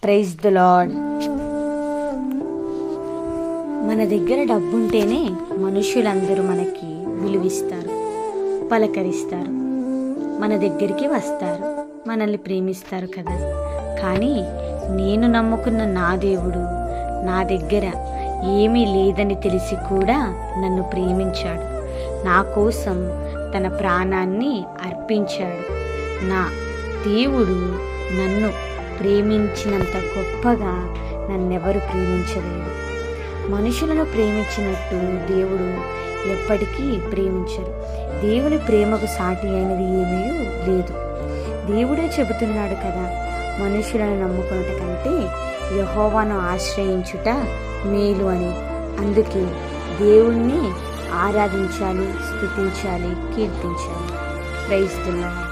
Praise the lord. మన దగ్గర డబ్బుంటేనే మనుషులందరూ మనకి విలువిస్తారు, పలకరిస్తారు, మన దగ్గరికి వస్తారు, మనల్ని ప్రేమిస్తారు కదా. కానీ నేను నమ్ముకున్న నా దేవుడు నా దగ్గర ఏమీ లేదని తెలిసి కూడా నన్ను ప్రేమించాడు. నా కోసం తన ప్రాణాన్ని అర్పించాడు. నా దేవుడు నన్ను ప్రేమించినంత గొప్పగా నన్నెవరు ప్రేమించలేరు. మనుషులను ప్రేమించినట్టు దేవుడు ఎప్పటికీ ప్రేమించరు. దేవుని ప్రేమకు సాటి అయినది ఏమీ లేదు. దేవుడే చెబుతున్నాడు కదా, మనుషులను నమ్ముకున్నట కంటే యెహోవాను ఆశ్రయించుట మేలు అని. అందుకే దేవుణ్ణి ఆరాధించాలి, స్తుతించాలి, కీర్తించాలి. Praise the lord.